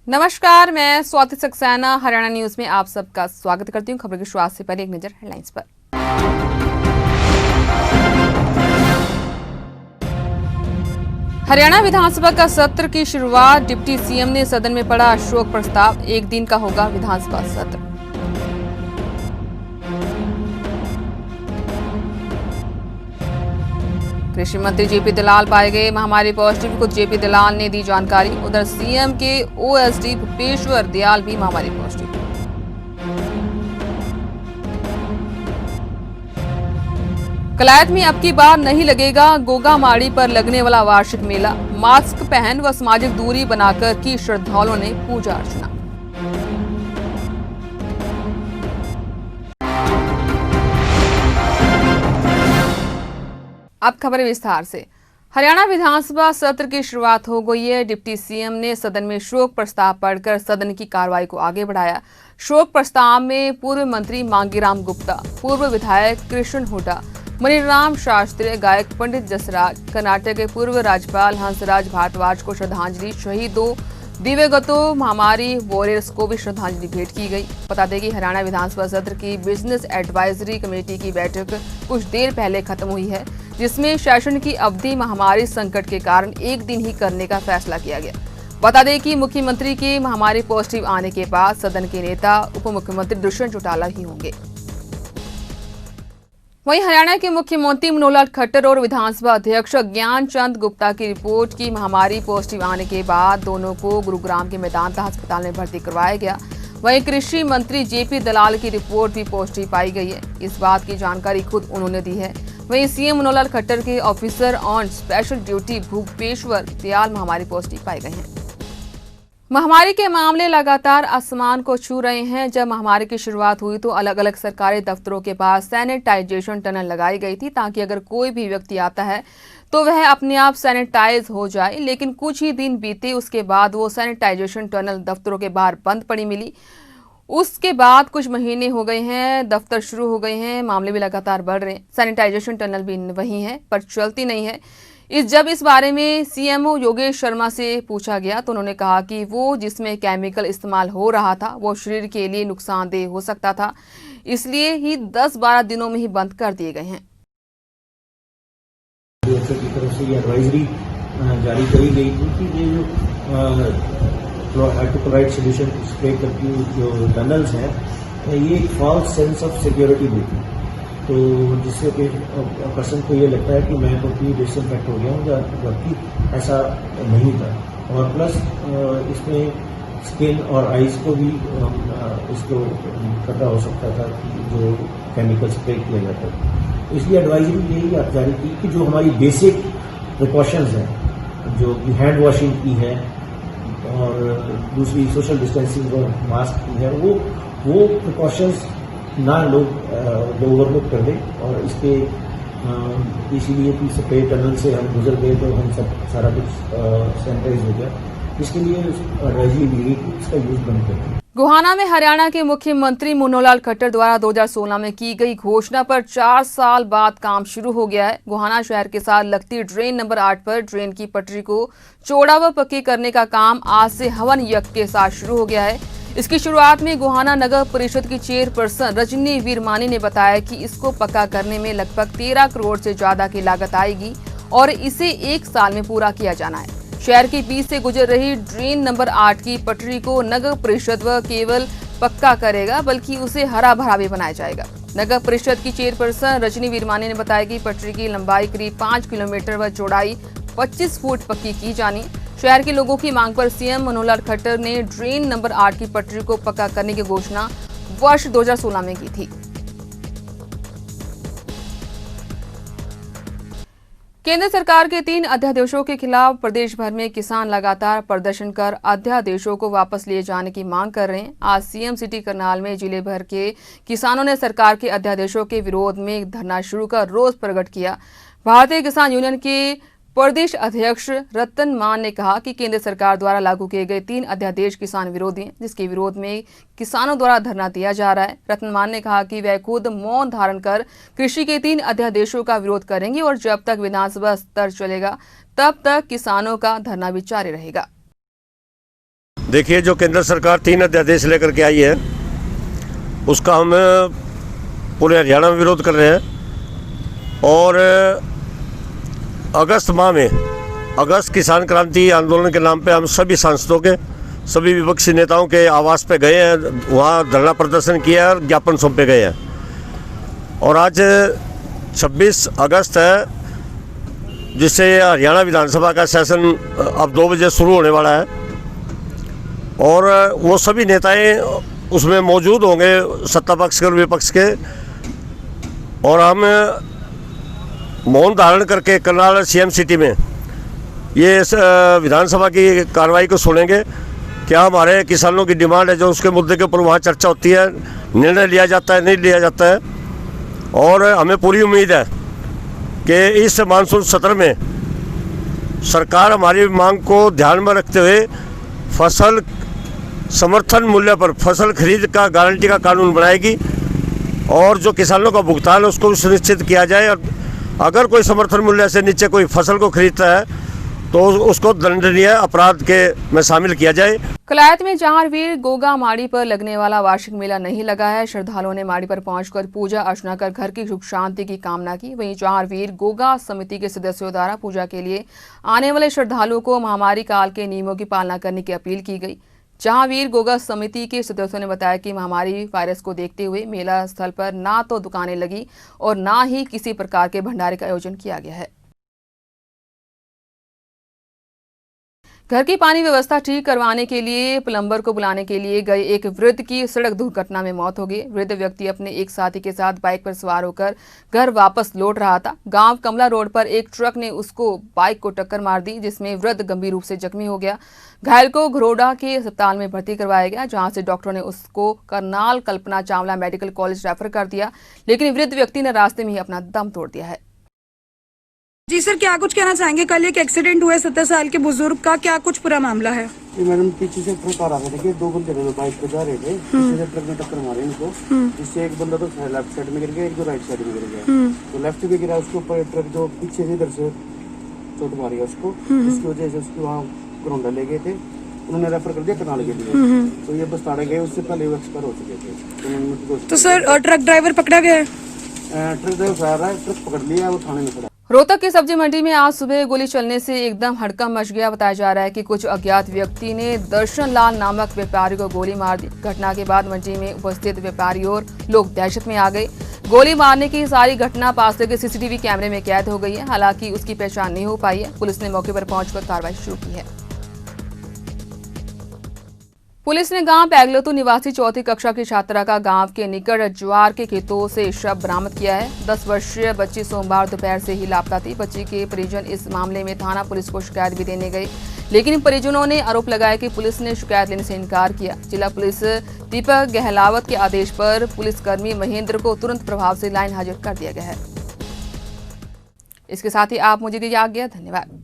नमस्कार, मैं स्वाति सक्सेना हरियाणा न्यूज में आप सबका स्वागत करती हूं। खबर की शुरुआत से पहले एक नजर हेडलाइंस पर। हरियाणा विधानसभा का सत्र की शुरुआत। डिप्टी सीएम ने सदन में पढ़ा शोक प्रस्ताव। एक दिन का होगा विधानसभा सत्र। कृषि मंत्री जेपी दलाल पाए गए महामारी पॉजिटिव। खुद जेपी दलाल ने दी जानकारी। उधर सीएम के ओएसडी भूपेश्वर दयाल भी महामारी पॉजिटिव। कलायत में अब की बार नहीं लगेगा गोगा माड़ी पर लगने वाला वार्षिक मेला। मास्क पहन व सामाजिक दूरी बनाकर की श्रद्धालुओं ने पूजा अर्चना। अब खबरें विस्तार से। हरियाणा विधानसभा सत्र की शुरुआत हो गई है। डिप्टी सीएम ने सदन में शोक प्रस्ताव पढ़कर सदन की कार्रवाई को आगे बढ़ाया। शोक प्रस्ताव में पूर्व मंत्री मांगीराम गुप्ता, पूर्व विधायक कृष्ण हुड्डा, मणिराम शास्त्री, गायक पंडित जसराज, कर्नाटक के पूर्व राज्यपाल हंसराज भारद्वाज को श्रद्धांजलि, शहीदों दिवंगतों महामारी वॉरियर्स को भी श्रद्धांजलि भेंट की गई। बता दें कि हरियाणा विधानसभा सत्र की बिजनेस एडवाइजरी कमेटी की बैठक कुछ देर पहले खत्म हुई है, जिसमें सेशन की अवधि महामारी संकट के कारण एक दिन ही करने का फैसला किया गया। बता दें कि मुख्यमंत्री के महामारी पॉजिटिव आने के बाद सदन के नेता उप मुख्यमंत्री दुष्यंत चौटाला ही होंगे। वहीं हरियाणा के मुख्यमंत्री मनोहर लाल खट्टर और विधानसभा अध्यक्ष ज्ञान चंद गुप्ता की रिपोर्ट की महामारी पॉजिटिव आने के बाद दोनों को गुरुग्राम के मेदांता अस्पताल में भर्ती करवाया गया। वहीं कृषि मंत्री जेपी दलाल की रिपोर्ट भी पॉजिटिव पाई गई है। इस बात की जानकारी खुद उन्होंने दी है। वहीं सीएम मनोहर लाल खट्टर के officer on special duty Bhupeshwar Dayal महामारी पॉजिटिव पाए गए हैं। महामारी के मामले लगातार आसमान को छू रहे हैं। जब महामारी की शुरुआत हुई तो अलग अलग सरकारी दफ्तरों के पास सैनिटाइजेशन टनल लगाई गई थी, ताकि अगर कोई भी व्यक्ति आता है तो वह अपने आप सैनिटाइज हो जाए। लेकिन कुछ ही दिन बीते, उसके बाद वो सैनिटाइजेशन टनल दफ्तरों के बाहर बंद पड़ी मिली। उसके बाद कुछ महीने हो गए हैं, दफ्तर शुरू हो गए हैं, मामले भी लगातार बढ़ रहे हैं। सैनिटाइजेशन टनल भी वही है पर चलती नहीं है। जब इस बारे में सीएमओ योगेश शर्मा से पूछा गया तो उन्होंने कहा कि वो जिसमें केमिकल इस्तेमाल हो रहा था वो शरीर के लिए नुकसानदेह हो सकता था, इसलिए ही 10-12 दिनों में ही बंद कर दिए गए हैं। की तरफ से ये एडवाइजरी जारी करी गई थी कि ये जो हाइड्रोक्लोराइड सोल्यूशन स्प्रे करती जो टनल्स हैं ये एक फॉल्स सेंस ऑफ सिक्योरिटी देती है, तो जिससे कि पर्सन को ये लगता है कि मैं तो डिसइंफेक्ट हो गया हूँ, जबकि ऐसा नहीं था। और प्लस इसमें स्किन और आइज को भी इसको खतरा हो सकता था कि जो केमिकल स्प्रे किया जाता है। इसलिए एडवाइजरी यही जारी की कि जो हमारी बेसिक प्रिकॉशंस हैं, जो कि हैंड वॉशिंग की है और दूसरी सोशल डिस्टेंसिंग और मास्क की है, वो प्रिकॉशंस ना लोग ओवरलुक कर दें। और इसके इसीलिए कि स्प्रे टनल से हम गुजर गए तो हम सब सारा कुछ सैनिटाइज हो गया। इसके लिए एडवाइजरी मिली कि इसका यूज बंद करें। गोहाना में हरियाणा के मुख्यमंत्री मनोहर लाल खट्टर द्वारा 2016 में की गई घोषणा पर 4 साल बाद काम शुरू हो गया है। गोहाना शहर के साथ लगती ड्रेन नंबर 8 पर ड्रेन की पटरी को चौड़ा व पक्की करने का काम आज से हवन यज्ञ के साथ शुरू हो गया है। इसकी शुरुआत में गोहाना नगर परिषद की चेयरपर्सन रजनी वीरमानी ने बताया कि इसको पक्का करने में लगभग 13 करोड़ से ज्यादा की लागत आएगी और इसे 1 साल में पूरा किया जाना है। शहर के बीच से गुजर रही ड्रेन नंबर 8 की पटरी को नगर परिषद व केवल पक्का करेगा, बल्कि उसे हरा भरा भी बनाया जाएगा। नगर परिषद की चेयरपर्सन रजनी वीरमानी ने बताया कि पटरी की लंबाई करीब 5 किलोमीटर व चौड़ाई 25 फुट पक्की की जानी। शहर के लोगों की मांग पर सीएम मनोहर लाल खट्टर ने ड्रेन नंबर 8 की पटरी को पक्का करने की घोषणा वर्ष 2016 में की थी। केंद्र सरकार के 3 अध्यादेशों के खिलाफ प्रदेश भर में किसान लगातार प्रदर्शन कर अध्यादेशों को वापस लिए जाने की मांग कर रहे हैं। आज सीएम सिटी करनाल में जिले भर के किसानों ने सरकार के अध्यादेशों के विरोध में धरना शुरू कर रोष प्रकट किया। भारतीय किसान यूनियन के प्रदेश अध्यक्ष रतन मान ने कहा कि केंद्र सरकार द्वारा लागू किए गए 3 अध्यादेश किसान विरोधी हैं, जिसके विरोध में किसानों द्वारा धरना दिया जा रहा है। रतन मान ने कहा कि वह खुद मौन धारण कर कृषि के 3 अध्यादेशों का विरोध करेंगे और जब तक विधानसभा स्तर चलेगा तब तक किसानों का धरना भी जारी रहेगा। देखिए, जो केंद्र सरकार 3 अध्यादेश लेकर के आई है उसका हम पूरे हरियाणा में विरोध कर रहे हैं। और अगस्त माह में अगस्त किसान क्रांति आंदोलन के नाम पे हम सभी सांसदों के, सभी विपक्षी नेताओं के आवास पे गए हैं, वहाँ धरना प्रदर्शन किया और ज्ञापन सौंपे गए हैं। और आज 26 अगस्त है, जिससे हरियाणा विधानसभा का सेशन अब 2 बजे शुरू होने वाला है और वो सभी नेताएं उसमें मौजूद होंगे, सत्ता पक्ष के और विपक्ष के। और हम मौन धारण करके करनाल सीएम सिटी में ये विधानसभा की कार्रवाई को सुनेंगे। क्या हमारे किसानों की डिमांड है जो उसके मुद्दे के ऊपर वहाँ चर्चा होती है, निर्णय लिया जाता है, नहीं लिया जाता है। और हमें पूरी उम्मीद है कि इस मानसून सत्र में सरकार हमारी मांग को ध्यान में रखते हुए फसल समर्थन मूल्य पर फसल खरीद का गारंटी का कानून बनाएगी और जो किसानों का भुगतान है उसको सुनिश्चित किया जाए। और अगर कोई समर्थन मूल्य से नीचे कोई फसल को खरीदता है तो उसको दंडनीय अपराध के में शामिल किया जाए। कलायत में जहांवीर गोगा माड़ी पर लगने वाला वार्षिक मेला नहीं लगा है। श्रद्धालुओं ने माड़ी पर पहुंचकर पूजा अर्चना कर घर की सुख शांति की कामना की। वहीं जहांवीर गोगा समिति के सदस्यों द्वारा पूजा के लिए आने वाले श्रद्धालुओं को महामारी काल के नियमों की पालना करने की अपील की गई। जहांवीर गोगा समिति के सदस्यों ने बताया कि महामारी वायरस को देखते हुए मेला स्थल पर ना तो दुकानें लगी और ना ही किसी प्रकार के भंडारे का आयोजन किया गया है। घर की पानी व्यवस्था ठीक करवाने के लिए प्लम्बर को बुलाने के लिए गए एक वृद्ध की सड़क दुर्घटना में मौत हो गई। वृद्ध व्यक्ति अपने एक साथी के साथ बाइक पर सवार होकर घर वापस लौट रहा था। गांव कमला रोड पर एक ट्रक ने उसको बाइक को टक्कर मार दी, जिसमें वृद्ध गंभीर रूप से जख्मी हो गया। घायल को घरोडा के अस्पताल में भर्ती करवाया गया, जहां से डॉक्टरों ने उसको Karnal Kalpana Chawla medical college refer कर दिया, लेकिन वृद्ध व्यक्ति ने रास्ते में ही अपना दम तोड़ दिया है। जी सर, क्या कुछ कहना चाहेंगे? कल एक एक्सीडेंट हुआ है 70 साल के बुजुर्ग का, क्या कुछ पूरा मामला है? मैडम, पीछे से ट्रक आ रहा था। देखिए, 2 बंदे बाइक पे जा रहे थे, पीछे से ट्रक ने टक्कर मारी इनको, जिससे एक बंदा तो लेफ्ट साइड में गिर गया, एक जो राइट साइड में गिर गया। तो लेफ्ट भी गिरा, उसके ऊपर ट्रक जो पीछे से इधर से चोट मारी है उसको, इसकी वजह से उसको वहाँ घरोंडा ले गए थे, उन्होंने रेफर कर दिया करनाल के लिए। तो ये बस ताड़े गए, उससे पहले वो एक्सपायर हो चुके थे। तो सर ट्रक ड्राइवर पकड़ा गया है? ट्रक ड्राइवर फरार है, ट्रक पकड़ लिया, वो थाने में खड़ा। रोहतक की सब्जी मंडी में आज सुबह गोली चलने से एकदम हड़कंप मच गया। बताया जा रहा है कि कुछ अज्ञात व्यक्ति ने दर्शन लाल नामक व्यापारी को गोली मार दी। घटना के बाद मंडी में उपस्थित व्यापारी और लोग दहशत में आ गए। गोली मारने की सारी घटना पास लगे सीसीटीवी कैमरे में कैद हो गई है। हालांकि उसकी पहचान नहीं हो पाई है। पुलिस ने मौके पर पहुंचकर कार्रवाई शुरू की है। पुलिस ने गांव पैगलोतू निवासी 4वीं कक्षा की छात्रा का गांव के निकट ज्वार के खेतों से शव बरामद किया है। 10 वर्षीय बच्ची सोमवार दोपहर से ही लापता थी। बच्ची के परिजन इस मामले में थाना पुलिस को शिकायत भी देने गए, लेकिन परिजनों ने आरोप लगाया कि पुलिस ने शिकायत लेने से इनकार किया। जिला पुलिस दीपक गहलावत के आदेश पर पुलिसकर्मी महेंद्र को तुरंत प्रभाव से लाइन हाजिर कर दिया गया है। इसके साथ ही आप मुझे दीजिए आज्ञा। धन्यवाद।